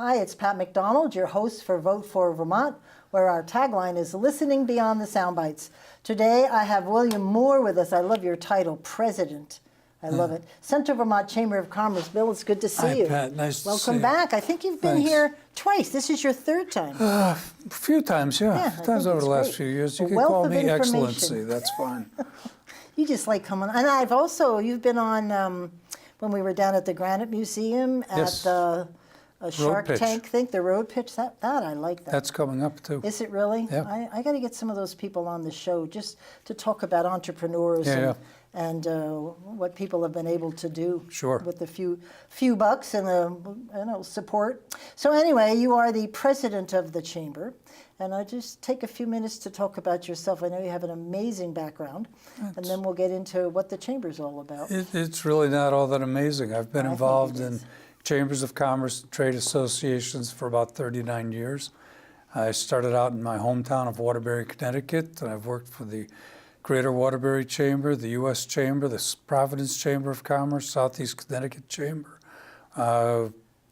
Hi, it's Pat McDonald, your host for Vote for Vermont, where our tagline is listening beyond the sound bites. Today I have William Moore with us. I love your title, President. I love it. Central Vermont Chamber of Commerce. Bill, it's good to see you. Hi, Pat. Nice to see you. Welcome back. I think you've been here twice. This is your third time. A few times, yeah. Yeah, A few times over the last few years. You can call me Excellency. That's fine. You just like coming on. And I've also, you've been on when we were down at the Granite Museum at the Shark Tank thing, the road pitch. That I like that. That's coming up too. Is it really? Yeah. I got to get some of those people on the show just to talk about entrepreneurs and what people have been able to do with a few bucks and support. So anyway, you are the president of the chamber, and I just take a few minutes to talk about yourself. I know you have an amazing background, and then we'll get into what the chamber's all about. It's really not all that amazing. I've been involved in chambers of commerce, trade associations for about 39 years. I started out in my hometown of Waterbury, Connecticut, and I've worked for the Greater Waterbury Chamber, the U.S. Chamber, the Providence Chamber of Commerce, Southeast Connecticut Chamber,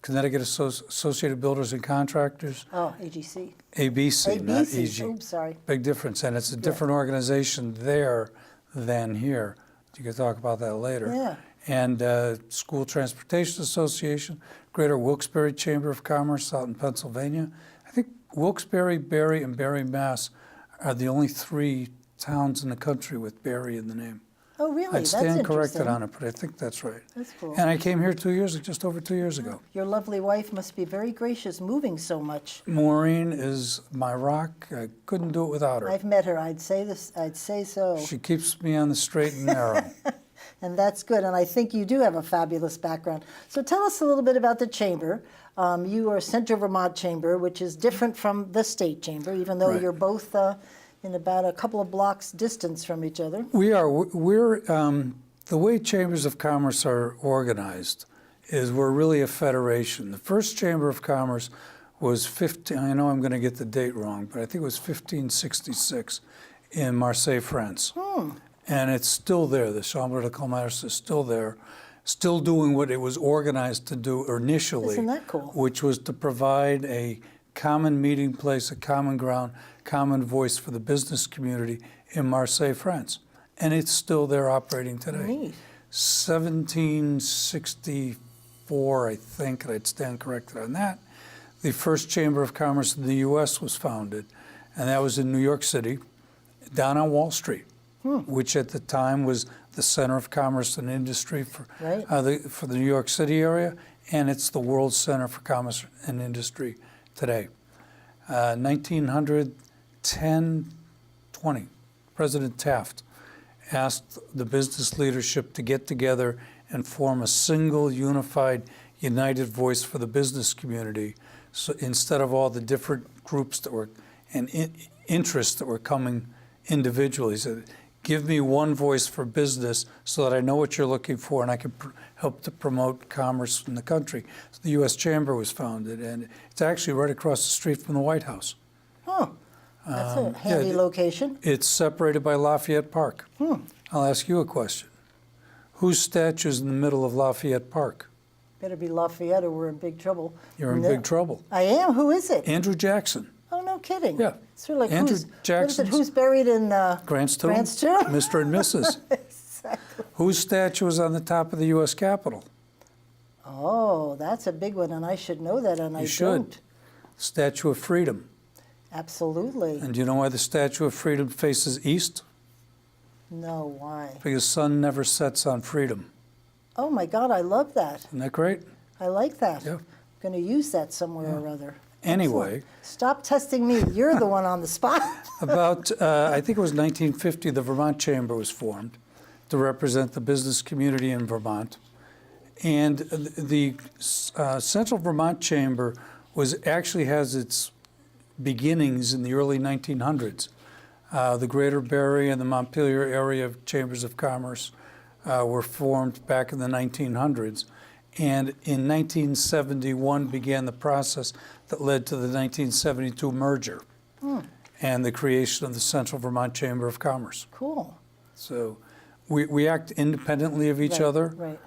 Connecticut Associated Builders and Contractors. Oh, AGC. ABC, not EG. Oops, sorry. Big difference, and it's a different organization there than here. You can talk about that later. Yeah. And School Transportation Association, Greater Wilkes-Barre Chamber of Commerce out in Pennsylvania. I think Wilkes-Barre, Barre, and Barre, Mass. are the only three towns in the country with Barre in the name. Oh, really? I'd stand corrected on it, but I think that's right. That's cool. And I came here just over 2 years ago. Your lovely wife must be very gracious moving so much. Maureen is my rock. I couldn't do it without her. I've met her. I'd say so. She keeps me on the straight and narrow. And that's good. And I think you do have a fabulous background. So tell us a little bit about the chamber. You are Central Vermont Chamber, which is different from the state chamber, even though you're both in about a couple of blocks distance from each other. We are. We're the way chambers of commerce are organized is we're really a federation. The first chamber of commerce was I know I'm going to get the date wrong, but I think it was 1566 in Marseille, France. And it's still there. The Chambre de Commerce is still there, still doing what it was organized to do initially. Isn't that cool? Which was to provide a common meeting place, a common ground, common voice for the business community in Marseille, France. And it's still there operating today. Neat. 1764, I think, and I'd stand corrected on that. The first Chamber of Commerce in the U.S. was founded, and that was in New York City, down on Wall Street, which at the time was the center of commerce and industry for the New York City area, and it's the world center for commerce and industry today. 1910-20, President Taft asked the business leadership to get together and form a single, unified, united voice for the business community. So instead of all the different groups that were and interests that were coming individually, he said, give me one voice for business so that I know what you're looking for and I can help to promote commerce in the country. So the U.S. Chamber was founded, and it's actually right across the street from the White House. Oh, that's a handy location. It's separated by Lafayette Park. I'll ask you a question. Whose statue is in the middle of Lafayette Park? Better be Lafayette or we're in big trouble. You're in big trouble. I am? Who is it? Andrew Jackson. Oh, no kidding. Yeah. It's sort of like Andrew Jackson. Who's buried in Grant's tomb? Grant's tomb? Mr. and Mrs. Exactly. Whose statue is on the top of the U.S. Capitol? Oh, that's a big one, and I should know that, and I don't. Statue of Freedom. Absolutely. And do you know why the Statue of Freedom faces east? No, why? Because the sun never sets on freedom. Oh, my God, I love that. Isn't that great? I like that. Yeah. I'm going to use that somewhere or other. Anyway. Stop testing me. You're the one on the spot. About, I think it was 1950, the Vermont Chamber was formed to represent the business community in Vermont. And the Central Vermont Chamber actually has its beginnings in the early 1900s. The Greater Barre and the Montpelier area of chambers of commerce were formed back in the 1900s. And in 1971 began the process that led to the 1972 merger and the creation of the Central Vermont Chamber of Commerce. Cool. So we act independently of each other. Right.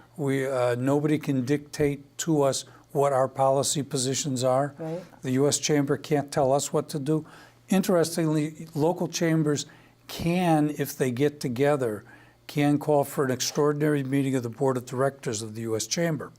Nobody can dictate to us what our policy positions are. Right. The U.S. Chamber can't tell us what to do. Interestingly, local chambers can, if they get together, can call for an extraordinary meeting of the Board of Directors of the U.S. Chamber.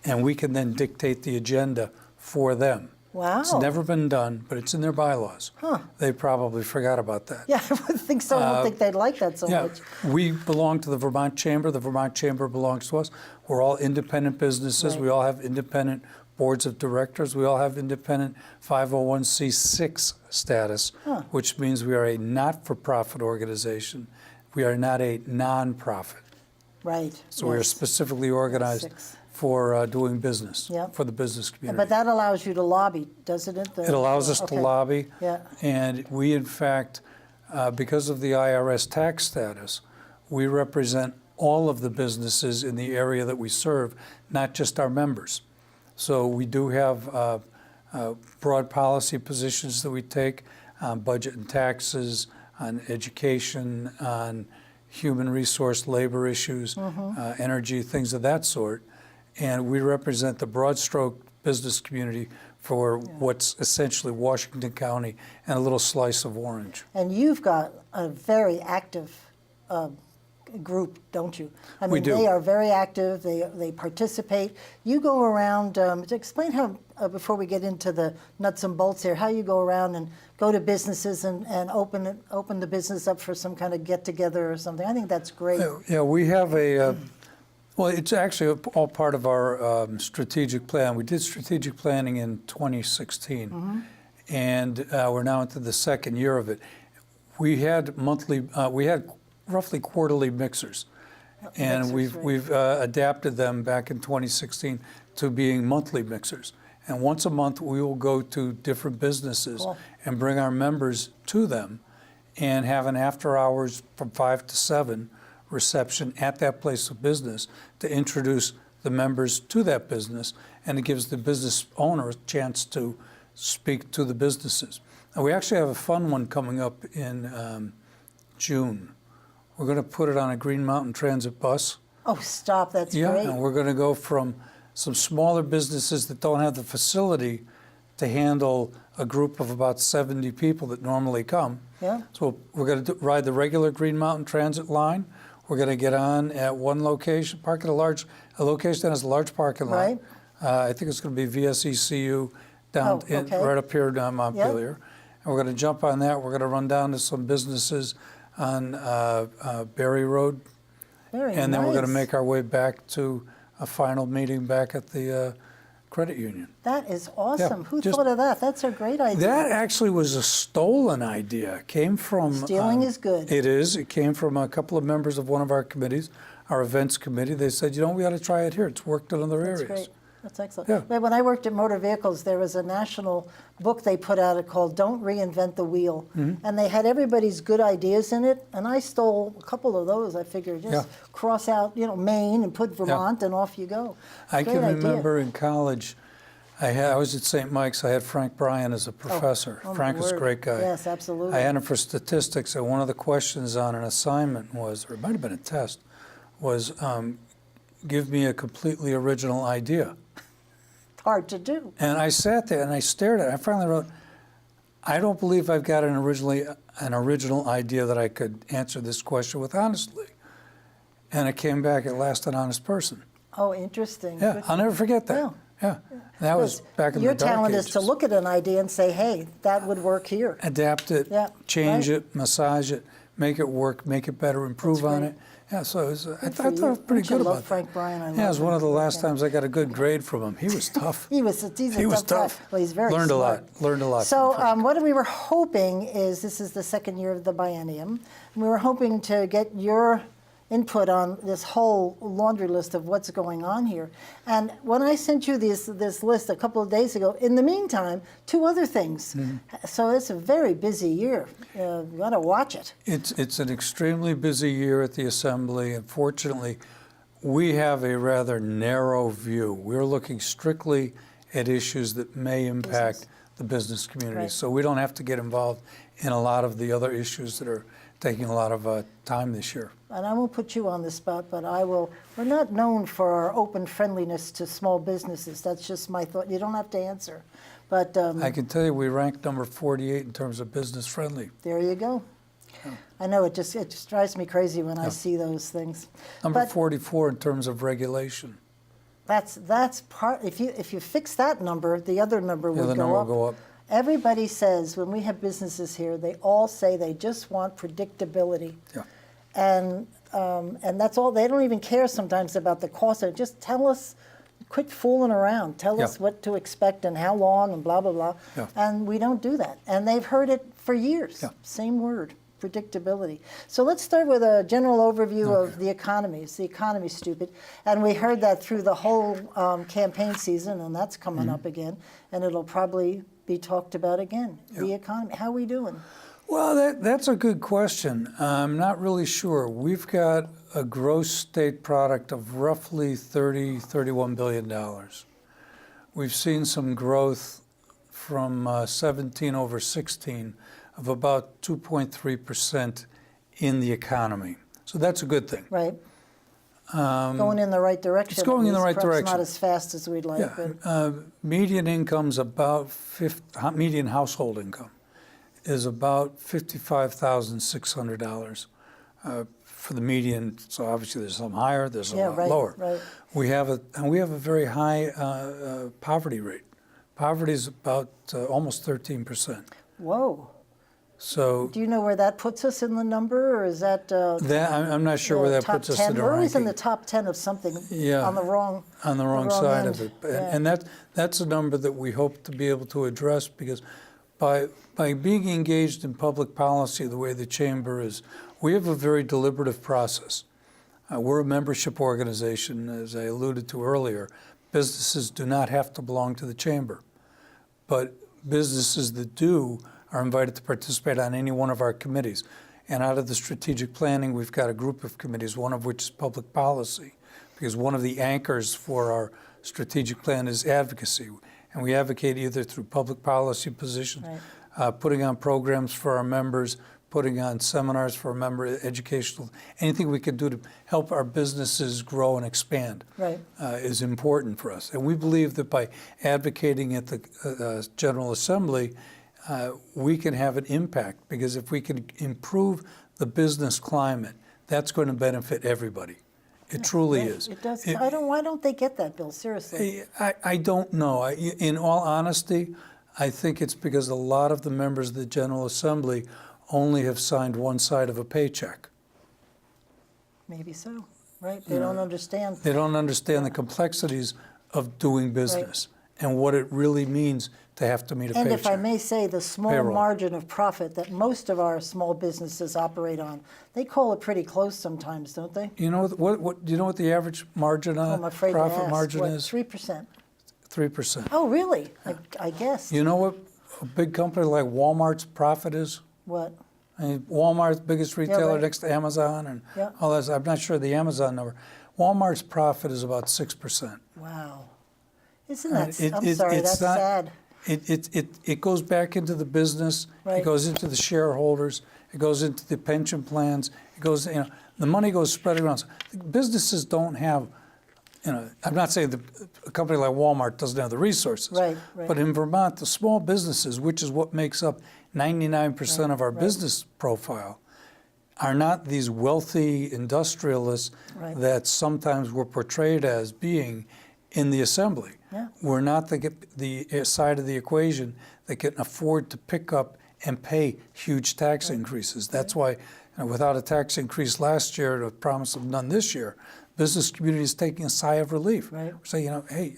And we can then dictate the agenda for them. Wow. It's never been done, but it's in their bylaws. Huh. They probably forgot about that. Yeah, I would think so. I don't think they'd like that so much. We belong to the Vermont Chamber. The Vermont Chamber belongs to us. We're all independent businesses. Right. We all have independent boards of directors. We all have independent 501c6 status, which means we are a not-for-profit organization. We are not a non-profit. Right. So we are specifically organized for doing business, for the business community. But that allows you to lobby, doesn't it? It allows us to lobby. Yeah. And we, in fact, because of the IRS tax status, we represent all of the businesses in the area that we serve, not just our members. So we do have broad policy positions that we take on budget and taxes, on education, on human resource labor issues, energy, things of that sort. And we represent the broad stroke business community for what's essentially Washington County and a little slice of Orange. And you've got a very active group, don't you? I mean, we do. They are very active. They participate. You go around. Explain how, before we get into the nuts and bolts here, how you go around and go to businesses and open the business up for some kind of get together or something. I think that's great. Yeah, we have a. Well, it's actually all part of our strategic plan. We did strategic planning in 2016, and we're now into the second year of it. We had roughly quarterly mixers, and we've adapted them back in 2016 to being monthly mixers. And once a month, we will go to different businesses and bring our members to them, and have an after hours from 5 to 7 reception at that place of business to introduce the members to that business, and it gives the business owner a chance to speak to the businesses. Now, we actually have a fun one coming up in June. We're going to put it on a Green Mountain Transit bus. Oh, stop, that's great. Yeah, and we're going to go from some smaller businesses that don't have the facility to handle a group of about 70 people that normally come. Yeah. So we're going to ride the regular Green Mountain Transit line. We're going to get on at one location, park at a location that has a large parking lot. Right. I think it's going to be VSECU down right up here down Montpelier. And we're going to jump on that. We're going to run down to some businesses on Berry Road. And then we're going to make our way back to a final meeting back at the credit union. That is awesome. Who thought of that? That's a great idea. That actually was a stolen idea. It came from... Stealing is good. It is. It came from a couple of members of one of our committees, our events committee. They said, you know, we ought to try it here. It's worked in other areas. That's great. That's excellent. Yeah. When I worked at Motor Vehicles, there was a national book they put out called Don't Reinvent the Wheel. And they had everybody's good ideas in it. And I stole a couple of those. I figured just cross out, Maine and put Vermont and off you go. I can remember in college, I was at St. Mike's. I had Frank Bryan as a professor. Frank was a great guy. Yes, absolutely. I had him for statistics, and one of the questions on an assignment was, or it might have been a test, was give me a completely original idea. Hard to do. And I sat there and I stared at it. I finally wrote, I don't believe I've got an original idea that I could answer this question with honestly. And it came back at last an honest person. Oh, interesting. Yeah, I'll never forget that. Yeah. That was back in the dark Your talent ages. is to look at an idea and say, hey, that would work here. Adapt it, change it, massage it, make it work, make it better, improve on it. Yeah, so it was, I thought it was pretty good about that. Frank Bryan. I love it was one of the last him. times I got a good grade from him. He was tough. He was tough. Well, he's very Learned smart. Learned a lot. So what we were hoping is, this is the second year of the biennium, and we were hoping to get your input on this whole laundry list of what's going on here. And when I sent you this list a couple of days ago, in the meantime, 2 other things. So it's a very busy year. You got to watch it. It's an extremely busy year at the Assembly. Unfortunately, we have a rather narrow view. We're looking strictly at issues that may impact the business community. So we don't have to get involved in a lot of the other issues that are taking a lot of time this year. And I won't put you on the spot, but I will. We're not known for our open friendliness to small businesses. That's just my thought. You don't have to answer. But I can tell you we ranked number 48 in terms of business friendly. There you go. Yeah. I know it just drives me crazy when I see those things. Number 44 in terms of regulation. That's part. If you fix that number, the other number would go up. Everybody says when we have businesses here, they all say they just want predictability. Yeah. And that's all. They don't even care sometimes about the cost. They just tell us, quit fooling around. Tell us what to expect and how long and blah, blah, blah. Yeah. And we don't do that. And they've heard it for years. Yeah. Same word, predictability. So let's start with a general overview of the economy. Is the economy stupid? And we heard that through the whole campaign season, and that's coming up again. And it'll probably be talked about again. The economy. How are we doing? Well, that's a good question. I'm not really sure. We've got a gross state product of roughly $31 billion. We've seen some growth from 17 over 16 of about 2.3% in the economy. So that's a good thing. Right. Going in the right direction. It's going in the right direction. Not as fast as we'd like. Yeah. But Median income's about median household income is about $55,600 for the median. So obviously there's some higher, there's a lot lower. Right. We have a very high poverty rate. Poverty is about almost 13%. Whoa. So do you know where that puts us in the number, or is that? I'm not sure where that puts us in the ranking. We're always in the top 10 of something. On the wrong. On the wrong side of it, yeah. and that's a number that we hope to be able to address, because by being engaged in public policy the way the Chamber is, we have a very deliberative process. We're a membership organization, as I alluded to earlier. Businesses do not have to belong to the Chamber, but businesses that do are invited to participate on any one of our committees. And out of the strategic planning, we've got a group of committees, one of which is public policy, because one of the anchors for our strategic plan is advocacy. And we advocate either through public policy positions, putting on programs for our members, putting on seminars for our members, educational, anything we can do to help our businesses grow and expand is important for us. And we believe that by advocating at the General Assembly, we can have an impact, because if we can improve the business climate, that's going to benefit everybody. It truly is. It does. Why don't they get that, Bill? Seriously. I don't know. In all honesty, I think it's because a lot of the members of the General Assembly only have signed one side of a paycheck. Maybe so, right? They don't understand. They don't understand the complexities of doing business and what it really means to have to meet a paycheck. And if I may say, the small margin of profit that most of our small businesses operate on, they call it pretty close sometimes, don't they? You know what? Do you know what the average margin on profit margin is? 3%. 3%. Oh, really? I guess. You know what a big company like Walmart's profit is? What? I mean, Walmart's biggest retailer next to Amazon and all that. I'm not sure the Amazon number. Walmart's profit is about 6%. Wow. Isn't that? I'm sorry, that's sad. It goes back into the business. It goes into the shareholders. It goes into the pension plans. It goes, the money goes spread around. So businesses don't have, I'm not saying a company like Walmart doesn't have the resources. Right. But in Vermont, the small businesses, which is what makes up 99% of our business profile, are not these wealthy industrialists that sometimes we're portrayed as being in the Assembly. Yeah. We're not the side of the equation that can afford to pick up and pay huge tax increases. That's why, without a tax increase last year, the promise of none this year, business community is taking a sigh of relief. Right. Saying, hey,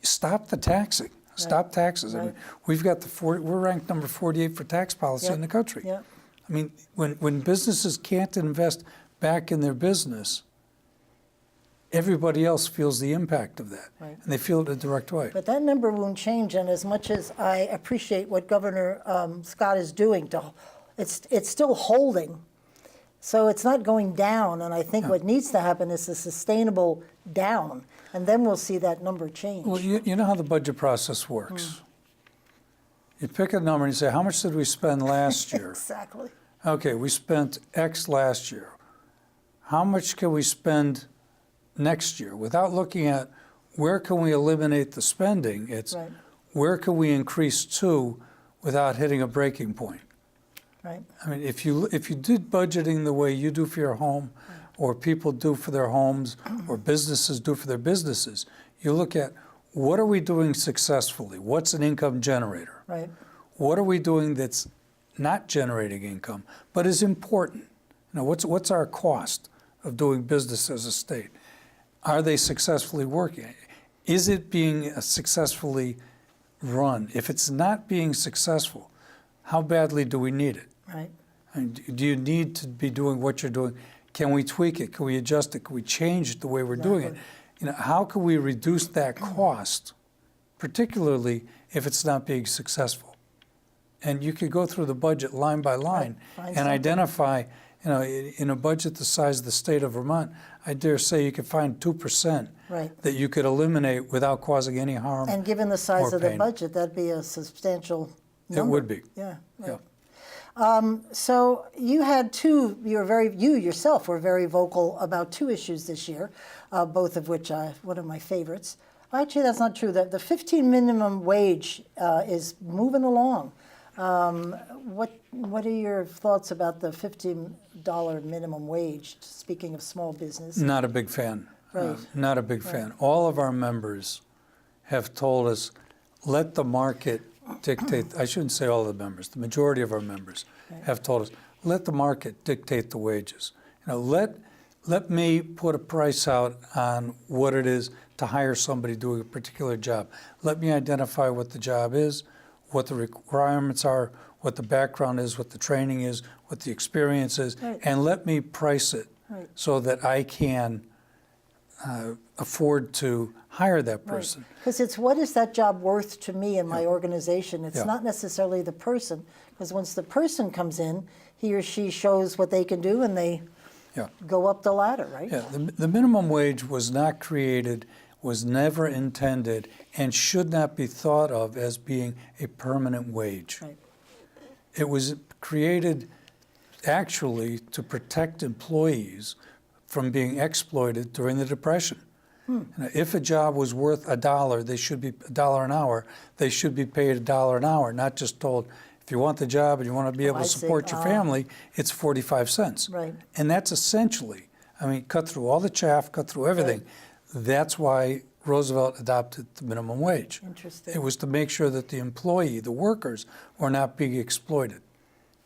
stop the taxing. Stop taxes. I mean, we've got we're ranked number 48 for tax policy in the country. Yeah. I mean, when businesses can't invest back in their business, everybody else feels the impact of that, and they feel it in a direct way. But that number won't change, and as much as I appreciate what Governor Scott is doing, it's still holding. So it's not going down, and I think what needs to happen is a sustainable down, and then we'll see that number change. Well, you know how the budget process works. You pick a number and you say, how much did we spend last year? Exactly. Okay, we spent X last year. How much can we spend next year? Without looking at where can we eliminate the spending, it's right. where can we increase to without hitting a breaking point. Right. I mean, if you did budgeting the way you do for your home, or people do for their homes, or businesses do for their businesses, you look at what are we doing successfully? What's an income generator? Right. What are we doing that's not generating income, but is important? You know, what's our cost of doing business as a state? Are they successfully working? Is it being successfully run? If it's not being successful, how badly do we need it? Right. I mean, do you need to be doing what you're doing? Can we tweak it? Can we adjust it? Can we change the way we're doing it? You know, how can we reduce that cost, particularly if it's not being successful? And you could go through the budget line by line and identify, you know, in a budget the size of the state of Vermont, I dare say you could find 2% that you could eliminate without causing any harm. And given the size of the pain. budget, that'd be a substantial number. It would be. Yeah. Right. Yeah. So you had two. You yourself were very vocal about two issues this year, both of which are one of my favorites. Actually, that's not true. The 15 minimum wage is moving along. What are your thoughts about the $15 minimum wage? Speaking of small business, Not a big fan. Right. Not a big fan. All of our members have told us, let the market dictate. I shouldn't say all of the members. The majority of our members have told us, let the market dictate the wages. You know, let me put a price out on what it is to hire somebody doing a particular job. Let me identify what the job is, what the requirements are, what the background is, what the training is, what the experience is, and let me price it so that I can afford to hire that person. Because it's what is that job worth to me and my organization? It's not necessarily the person, because once the person comes in, he or she shows what they can do and they go up the ladder, right? Yeah, the minimum wage was not created, was never intended, and should not be thought of as being a permanent wage. Right. It was created actually to protect employees from being exploited during the Depression. You know, if a job was worth $1, they should be $1 an hour. They should be paid $1 an hour, not just told, if you want the job and you want to be able to support your family, it's 45 cents. Right. And that's essentially, I mean, cut through all the chaff, cut through everything. That's why Roosevelt adopted the minimum wage. Interesting. It was to make sure that the employee, the workers, were not being exploited,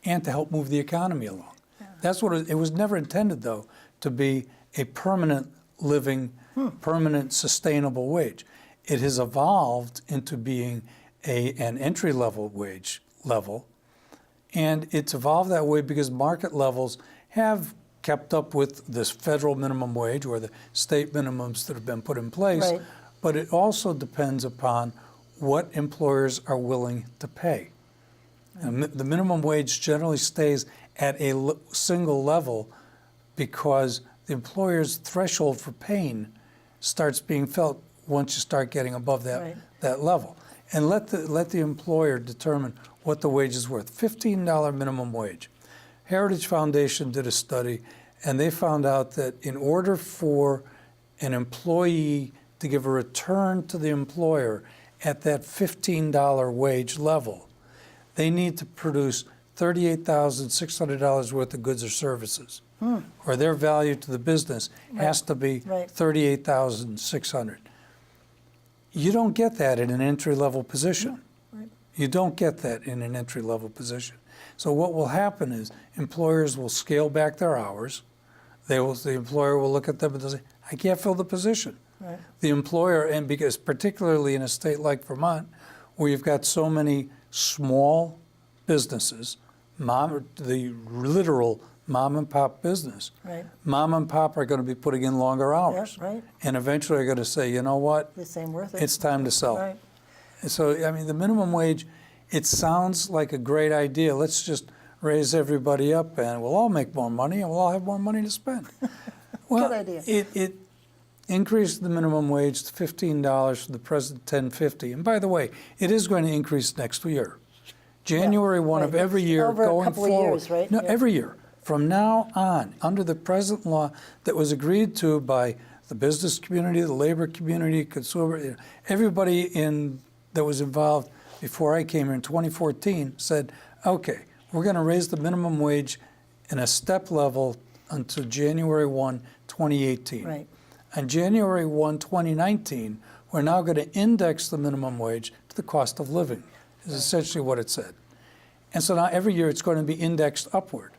and to help move the economy along. That's what it was never intended, though, to be a permanent living, permanent sustainable wage. It has evolved into being an entry-level wage level, and it's evolved that way because market levels have kept up with this federal minimum wage or the state minimums that have been put in place, but it also depends upon what employers are willing to pay. And the minimum wage generally stays at a single level because the employer's threshold for pain starts being felt once you start getting above that level. And let the employer determine what the wage is worth. $15 minimum wage. Heritage Foundation did a study, and they found out that in order for an employee to give a return to the employer at that $15 wage level, they need to produce $38,600 worth of goods or services, or their value to the business has to be $38,600. You don't get that in an entry-level position. You don't get that in an entry-level position. So what will happen is employers will scale back their hours. The employer will look at them and say, I can't fill the position. The employer, and because particularly in a state like Vermont, where you've got so many small businesses, the literal mom and pop business, mom and pop are going to be putting in longer hours. And eventually are going to say, you know what, this ain't worth it. It's time to sell. So, I mean, the minimum wage, it sounds like a great idea. Let's just raise everybody up and we'll all make more money and we'll all have more money to spend. Well, good idea. It increased the minimum wage to $15 from the present $10.50. And by the way, it is going to increase next year. January 1 of every year Over going a couple forward. of years, right? No, every year. From now on, under the present law that was agreed to by the business community, the labor community, consumer, everybody that was involved before I came here in 2014 said, okay, we're going to raise the minimum wage in a step level until January 1, 2018. Right. On January 1, 2019, we're now going to index the minimum wage to the cost of living, is essentially what it said. And so now every year it's going to be indexed upward.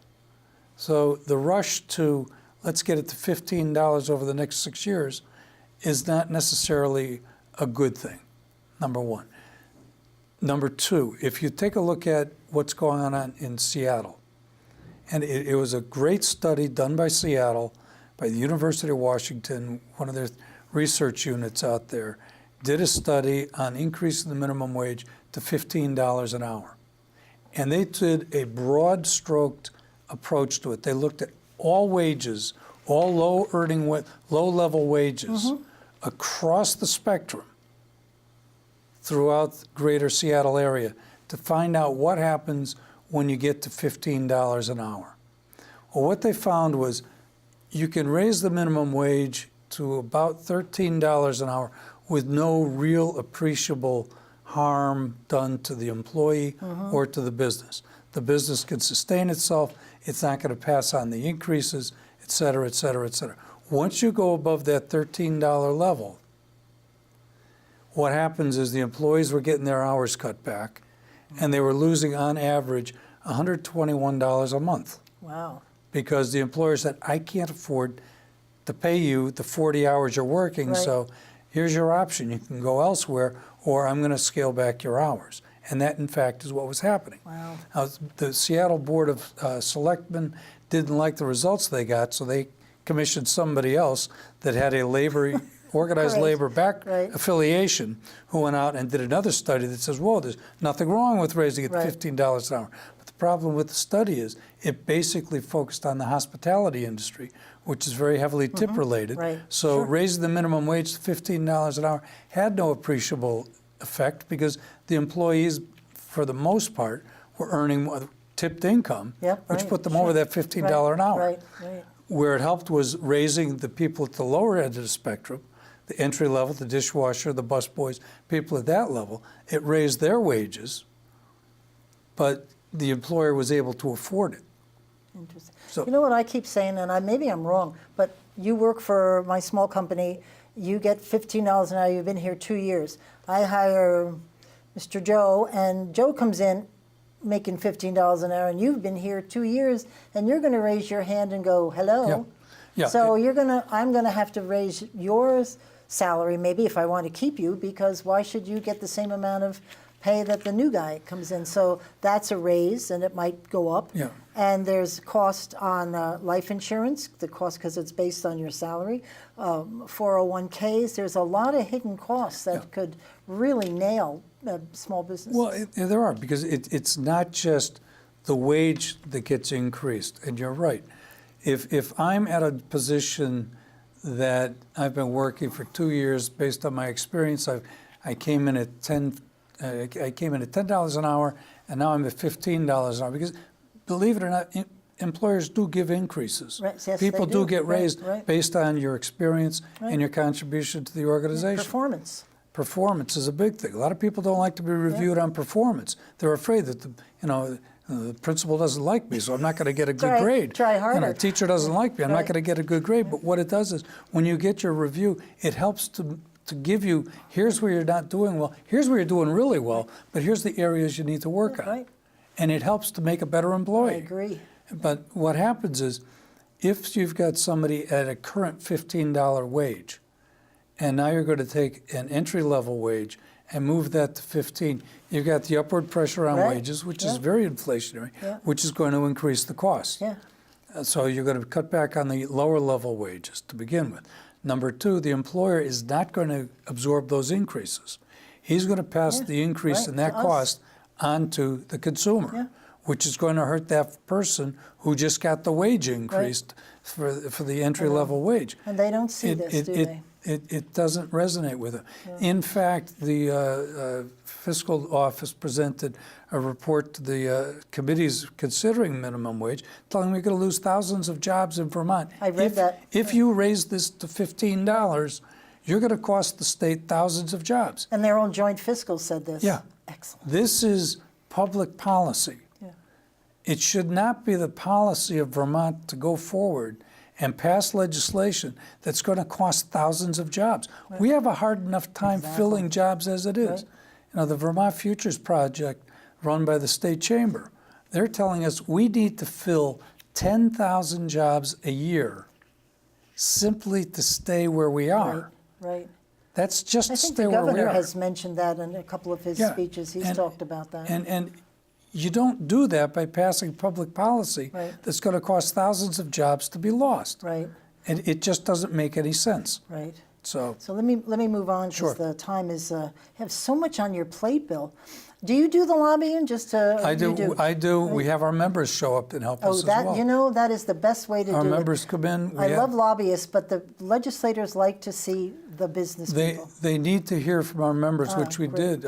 So the rush to let's get it to $15 over the next 6 years is not necessarily a good thing, number one. Number two, if you take a look at what's going on in Seattle, and it was a great study done by Seattle, by the University of Washington, one of their research units out there, did a study on increasing the minimum wage to $15 an hour. And they did a broad-stroked approach to it. They looked at all wages, all low-level wages across the spectrum throughout the greater Seattle area to find out what happens when you get to $15 an hour. Well, what they found was you can raise the minimum wage to about $13 an hour with no real appreciable harm done to the employee or to the business. The business can sustain itself. It's not going to pass on the increases, et cetera, et cetera, et cetera. Once you go above that $13 level, what happens is the employees were getting their hours cut back, and they were losing, on average, $121 a month. Wow. Because the employer said, I can't afford to pay you the 40 hours you're working, so here's your option. You can go elsewhere, or I'm going to scale back your hours. And that, in fact, is what was happening. Wow. The Seattle Board of Selectmen didn't like the results they got, so they commissioned somebody else that had a organized labor affiliation who went out and did another study that says, whoa, there's nothing wrong with raising it to $15 an hour. But the problem with the study is it basically focused on the hospitality industry, which is very heavily tip-related. So raising the minimum wage to $15 an hour had no appreciable effect because the employees, for the most part, were earning tipped income, which put them over that $15 an hour. Where it helped was raising the people at the lower end of the spectrum, the entry level, the dishwasher, the busboys, people at that level. It raised their wages, but the employer was able to afford it. Interesting. So, you know what I keep saying, and maybe I'm wrong, but you work for my small company, you get $15 an hour, you've been here 2 years. I hire Mr. Joe, and Joe comes in making $15 an hour, and you've been here 2 years, and you're going to raise your hand and go, hello. So I'm going to have to raise yours salary, maybe if I want to keep you, because why should you get the same amount of pay that the new guy comes in? So that's a raise, and it might go up. And there's cost on life insurance, the cost because it's based on your salary. 401ks, there's a lot of hidden costs that could really nail small businesses. Well, there are, because it's not just the wage that gets increased, and you're right. If I'm at a position that I've been working for 2 years based on my experience, I came in at $10 an hour, and now I'm at $15 an hour. Because believe it or not, employers do give increases. Yes, people do get raised based on your experience and your contribution to the organization. Performance. Performance is a big thing. A lot of people don't like to be reviewed on performance. They're afraid that the principal doesn't like me, so I'm not going to get a good grade. Try harder. The teacher doesn't like me, I'm not going to get a good grade. But what it does is, when you get your review, it helps to give you, here's where you're not doing well, here's where you're doing really well, but here's the areas you need to work on. And it helps to make a better employee. I agree. But what happens is, if you've got somebody at a current $15 wage, and now you're going to take an entry-level wage and move that to 15, you've got the upward pressure on wages, which is very inflationary, which is going to increase the cost. So you're going to cut back on the lower-level wages to begin with. Number two, the employer is not going to absorb those increases. He's going to pass the increase in that cost onto the consumer. which is going to hurt that person who just got the wage increase for the entry-level wage. And they don't see this, do they? It doesn't resonate with them. Yeah. In fact, the fiscal office presented a report to the committees considering minimum wage, telling them we're going to lose thousands of jobs in Vermont. I read that. If you raise this to $15, you're going to cost the state thousands of jobs. And their own joint fiscal said this. Yeah. Excellent. This is public policy. Yeah. It should not be the policy of Vermont to go forward and pass legislation that's going to cost thousands of jobs. Right. We have a hard enough time filling jobs as it is. Right. You know, the Vermont Futures Project, run by the state chamber, they're telling us we need to fill 10,000 jobs a year simply to stay where we are. Right. That's just to stay where we are. I think the governor has mentioned that in a couple of his speeches. He's talked about that. And you don't do that by passing public policy that's going to cost thousands of jobs to be lost. Right. And it just doesn't make any sense. Right. So let me move on because the time is. You have so much on your plate, Bill. Do you do the lobbying just to? I do. I do. Right. We have our members show up and help us as well. You know, that is the best way to do it. Our members come in. I love lobbyists, but the legislators like to see the business people. They need to hear from our members, which we did.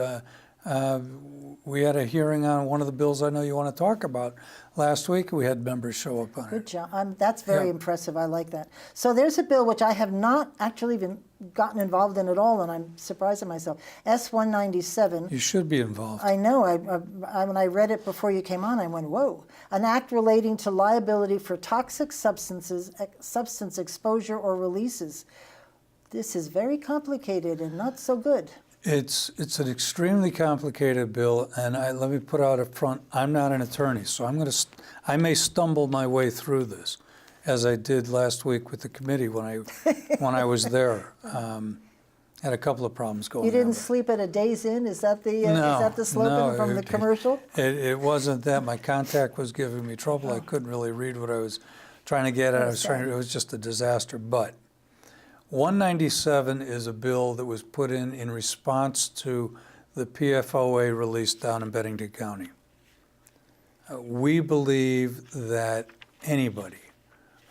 We had a hearing on one of the bills I know you want to talk about. Last week we had members show up on it. Good job. That's very impressive. I like that. So there's a bill which I have not actually even gotten involved in at all, and I'm surprised at myself. S-197. You should be involved. I know. When I read it before you came on, I went, whoa. An act relating to liability for toxic substances, substance exposure or releases. This is very complicated and not so good. It's an extremely complicated bill, and let me put out up front, I'm not an attorney, so I may stumble my way through this, as I did last week with the committee when I was there. Had a couple of problems going on. You didn't sleep at a Days Inn? Is that the slogan from the commercial? It wasn't that. My contact was giving me trouble. I couldn't really read what I was trying to get at. It was just a disaster. But 197 is a bill that was put in response to the PFOA release down in Bennington County. We believe that anybody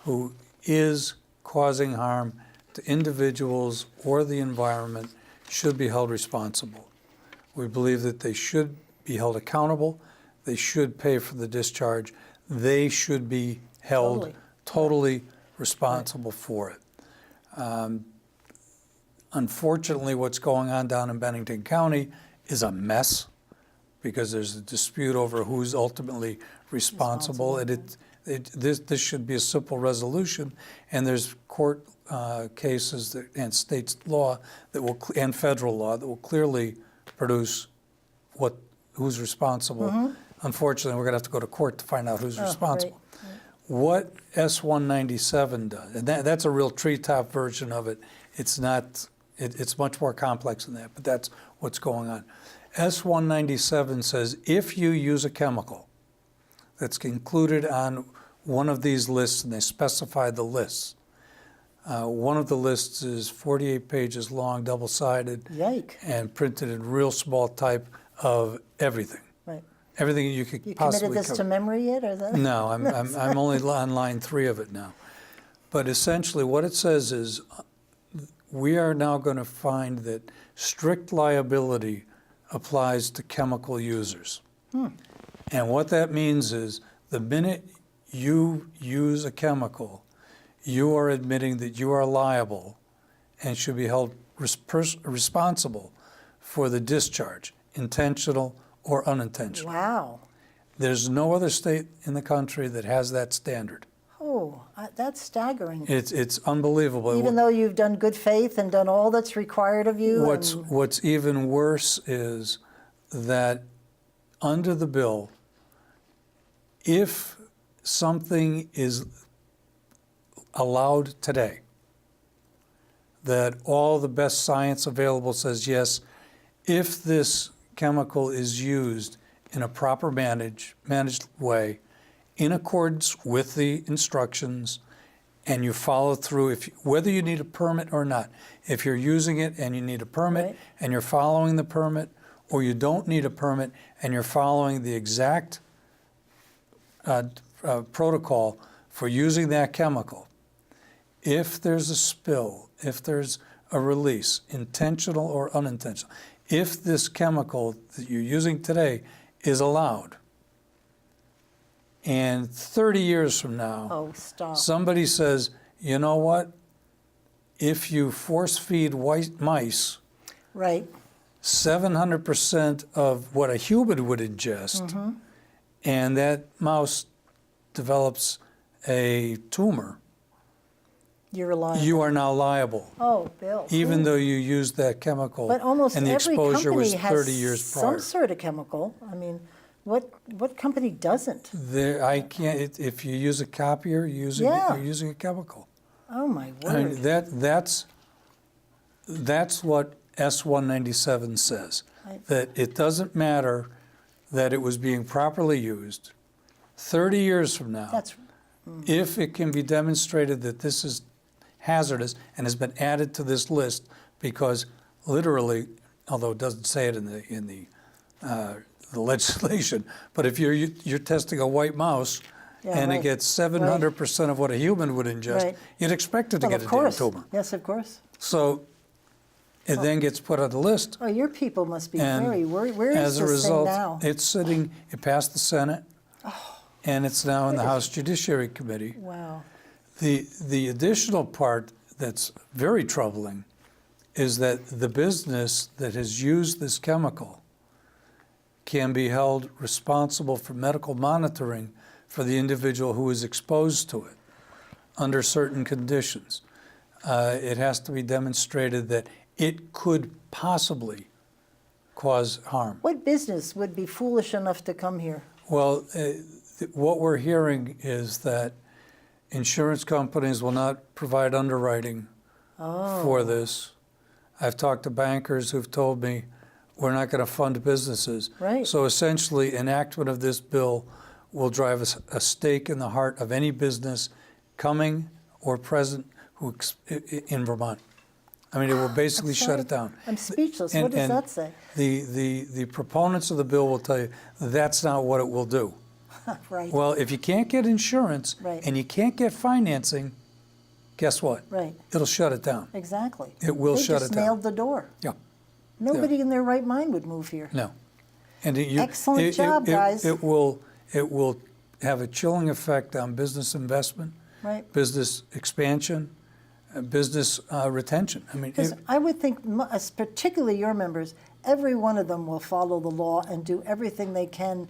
who is causing harm to individuals or the environment should be held responsible. We believe that they should be held accountable. They should pay for the discharge. They should be held totally responsible for it. Unfortunately, what's going on down in Bennington County is a mess because there's a dispute over who's ultimately responsible. This should be a simple resolution, and there's court cases and state law and federal law that will clearly produce who's responsible. Unfortunately, we're going to have to go to court to find out who's responsible. Right. What S-197 does, and that's a real treetop version of it. It's not. It's much more complex than that, but that's what's going on. S-197 says if you use a chemical that's included on one of these lists, and they specify the lists. One of the lists is 48 pages long, double-sided, and printed in real small type of everything. Right. Everything you could possibly cover. You committed this to memory yet, or that? No, I'm only on line 3 of it now. But essentially, what it says is we are now going to find that strict liability applies to chemical users. And what that means is the minute you use a chemical, you are admitting that you are liable and should be held responsible for the discharge, intentional or unintentional. Wow. There's no other state in the country that has that standard. Oh, that's staggering. It's unbelievable. Even though you've done good faith and done all that's required of you. What's even worse is that under the bill, if something is allowed today, that all the best science available says yes, if this chemical is used in a proper managed way, in accordance with the instructions, and you follow through, whether you need a permit or not. If you're using it and you need a permit and you're following the permit, or you don't need a permit and you're following the exact protocol for using that chemical. If there's a spill, if there's a release, intentional or unintentional, if this chemical that you're using today is allowed, and 30 years from now, somebody says, you know what, if you force feed white mice, right, 700% of what a human would ingest, and that mouse develops a tumor, you are now liable. Oh, Bill. Even though you used that chemical, but almost and the every exposure company was 30 has years prior. some sort of chemical. I mean, what company doesn't? I can't. If you use a copier, you're using a chemical. Oh my word! I mean, that's what S-197 says. That it doesn't matter that it was being properly used. 30 years from now, if it can be demonstrated that this is hazardous and has been added to this list, because literally, although it doesn't say it in the legislation, but if you're testing a white mouse and it gets 700% of what a human would ingest, you'd expect it to get a damn tumor. Yes, of course. So it then gets put on the list. Oh, your people must be very worried. Where is as a this result, thing now? it's sitting. It passed the Senate, and it's now in the House Judiciary Committee. Wow. The additional part that's very troubling is that the business that has used this chemical can be held responsible for medical monitoring for the individual who is exposed to it under certain conditions. It has to be demonstrated that it could possibly cause harm. What business would be foolish enough to come here? Well, what we're hearing is that insurance companies will not provide underwriting for this. I've talked to bankers who've told me we're not going to fund businesses. Right. So essentially, enactment of this bill will drive a stake in the heart of any business coming or present in Vermont. I mean, it will basically shut it down. I'm speechless. What does that say? The proponents of the bill will tell you that's not what it will do. Right. Well, if you can't get insurance and you can't get financing, guess what? Right. It'll shut it down. Exactly. It will shut it down. They just nailed the door. Yeah. Nobody in their right mind would move here. No. And excellent job, guys. It will have a chilling effect on business investment, business expansion, business retention. I mean, I would think, particularly your members, every one of them will follow the law and do everything they can.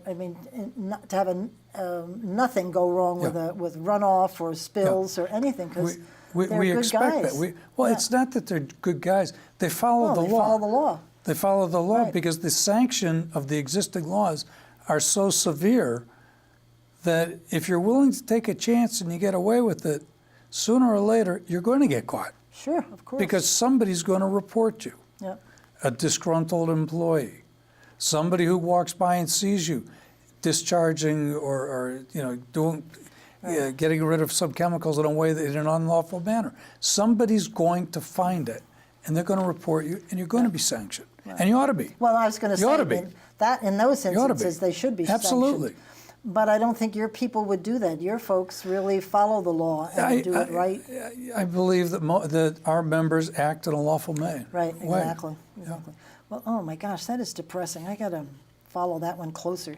I mean, not to have nothing go wrong with runoff or spills or anything, because they're good expect guys. that. It's not that they're good guys. They follow the law. They follow the law. They follow the law because the sanction of the existing laws are so severe that if you're willing to take a chance and you get away with it, sooner or later you're going to get caught. Sure, of course. Because somebody's going to report you. Yeah. A disgruntled employee. Somebody who walks by and sees you discharging or doing, getting rid of some chemicals in a way that in an unlawful manner. Somebody's going to find it, and they're going to report you, and you're going to be sanctioned, and you ought to be. Well, I was going to say in those instances they should be absolutely sanctioned. But I don't think your people would do that. Your folks really follow the law and do it right. I believe that our members act in a lawful way. Right, exactly. Exactly. Well, oh my gosh, that is depressing. I got to follow that one closer.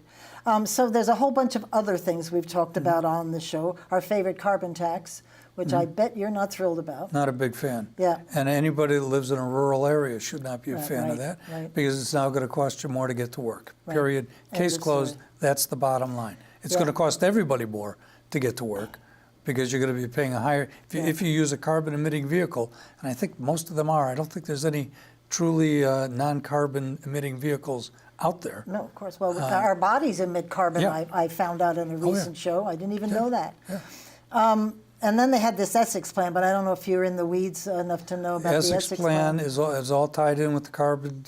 So there's a whole bunch of other things we've talked about on the show. Our favorite carbon tax, which I bet you're not thrilled about. Not a big fan. Yeah. And anybody that lives in a rural area should not be a fan of that because it's now going to cost you more to get to work. Period. Case closed. That's the bottom line. It's going to cost everybody more to get to work because you're going to be paying a higher, if you use a carbon emitting vehicle, and I think most of them are. I don't think there's any truly non-carbon emitting vehicles out there. No, of course. Well, our bodies emit carbon, I found out in a recent show. I didn't even know that. Yeah. And then they had this Essex plan, but I don't know if you're in the weeds enough to know about the Essex plan. Is all tied in with the carbon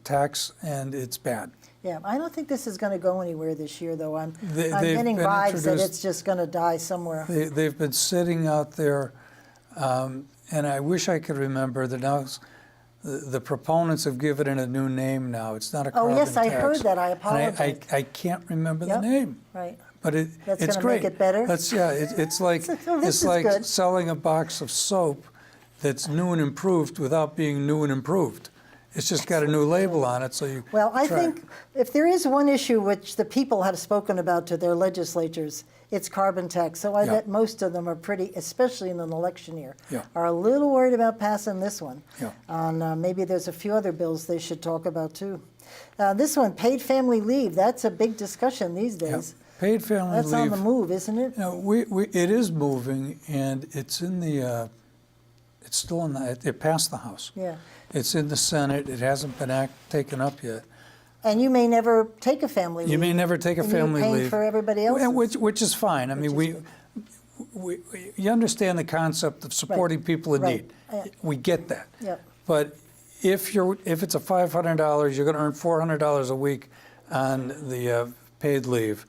tax, and it's bad. Yeah, I don't think this is going to go anywhere this year, though. I'm getting vibes that it's just going to die somewhere. They've been sitting out there, and I wish I could remember. They're now the proponents have given it a new name now. It's not a carbon Oh, yes, I tax. heard that. I And apologize. I can't remember the Yep. name. Right. But That's it's gonna great. make it better? It's like Oh, this it's is like good. selling a box of soap that's new and improved without being new and improved. It's just got a new label on it, so you. Well, I try it. think if there is one issue which the people have spoken about to their legislatures, it's carbon tax. So I Yeah. bet most of them are pretty, especially in an election year, Yeah. are a little worried about passing this one. Yeah. And maybe there's a few other bills they should talk about too. This one, paid family leave, that's a big discussion these days. Paid family That's leave. on the move, isn't it? You know, it is moving, and it's in the. It's still in the. It passed the House. Yeah. It's in the Senate. It hasn't been taken up yet. And you may never take a family leave. You may never take a and family you're paying leave. for everybody else's. Which is fine. I mean, you understand the concept of supporting people in Right. need. Yeah. We get that. Yep. But if it's a $500, you're going to earn $400 a week on the paid leave,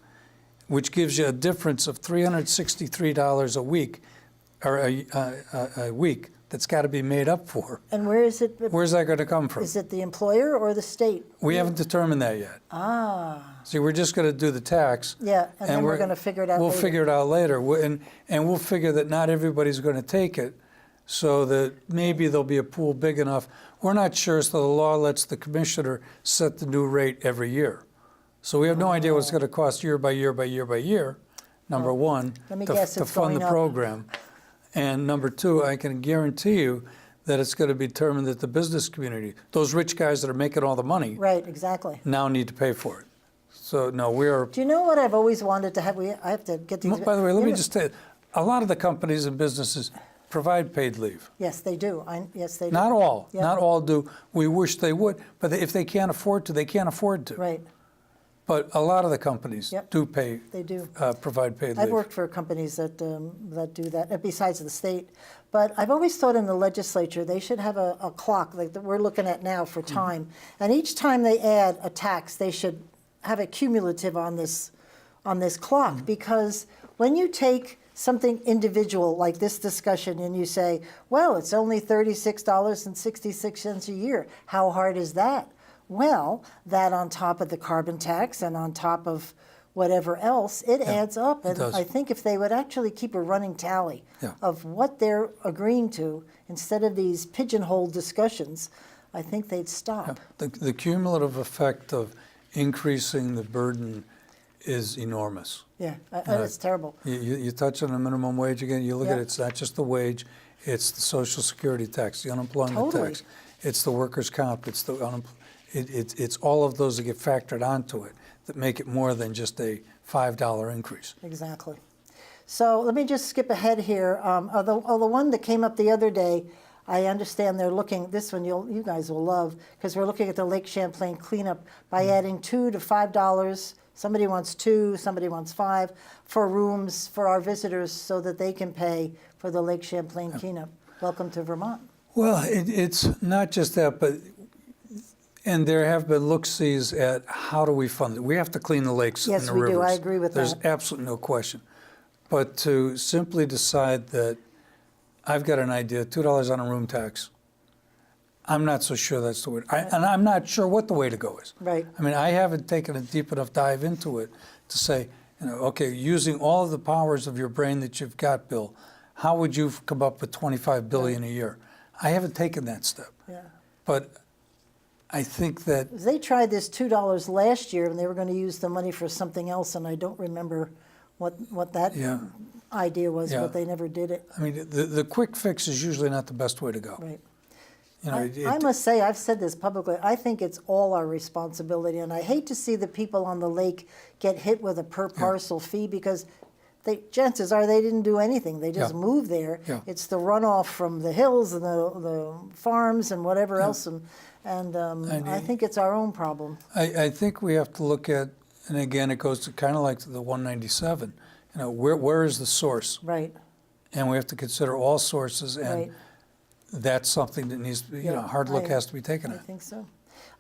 which gives you a difference of $363 a week, or a week that's got to be made up for. And where is it? Where's that going to come from? Is it the employer or the state? We haven't determined that yet. Ah. See, we're just going to do the tax. Yeah, and then we're going to figure it out We'll later. figure it out later. And we'll figure that not everybody's going to take it, so that maybe there'll be a pool big enough. We're not sure, so the law lets the commissioner set the new rate every year. So we have no idea what it's going to cost year by year by year by year, number one, Let me to guess, it's fund going the up. program. And number two, I can guarantee you that it's going to be determined that the business community, those rich guys that are making all the money, Right, exactly. now need to pay for it. So no, we are. Do you know what I've always wanted to have? I have to get these. By the way, let you me know- just tell you, a lot of the companies and businesses provide paid leave. Yes, they do. Yes, they do. Not all. Yeah. Not all do. We wish they would, but if they can't afford to, they can't afford to. Right, But a lot of the companies Yep. do pay, they do. provide paid I've leave. worked for companies that do that, besides the state. But I've always thought in the legislature they should have a clock like that we're looking at now for time. And each time they add a tax, they should have a cumulative on this clock. Because when you take something individual like this discussion and you say, well, it's only $36.66 a year, how hard is that? Well, that on top of the carbon tax and on top of whatever else, it adds up. And does. I think if they would actually keep a running tally Yeah. of what they're agreeing to, instead of these pigeonhole discussions, I think they'd stop. The cumulative effect of increasing the burden is enormous. Yeah, it's terrible. You touch on the minimum wage again, you look at Yeah. it, it's not just the wage, it's the Social Security tax, the unemployment Totally. tax, it's the workers' comp, it's the it's all of those that get factored onto it that make it more than just a $5 increase. Exactly. So let me just skip ahead here. Although the one that came up the other day, I understand they're looking, this one you guys will love, because we're looking at the Lake Champlain cleanup by adding $2 to $5. Somebody wants 2, somebody wants 5 for rooms for our visitors so that they can pay for the Lake Champlain cleanup. Welcome to Vermont. Well, it's not just that, but and there have been look-sees at how do we fund it. We have to clean the lakes Yes, and the we rivers. do. I agree with There's that. absolutely no question. But to simply decide that I've got an idea, $2 on a room tax, I'm not so sure that's the way. And I'm not sure what the way to go is. Right. I mean, I haven't taken a deep enough dive into it to say, okay, using all of the powers of your brain that you've got, Bill, how would you come up with $25 billion a year? I haven't taken that step. Yeah. But I think that They tried this $2 last year, and they were going to use the money for something else, and I don't remember what that Yeah. idea was, Yeah. but they never did it. I mean, the quick fix is usually not the best way to go. Right. You know, I must say, I've said this publicly, I think it's all our responsibility, and I hate to see the people on the lake get hit with a per parcel fee, because chances are they didn't do anything. They just Yeah. moved there. Yeah. It's the runoff from the hills and the farms and whatever else, and I think it's our own problem. I think we have to look at, and again, it goes to kind of like the 197. You know, where is the source? Right. And we have to consider all sources, and Right. that's something that needs to be, a hard look has to be taken I at. think so.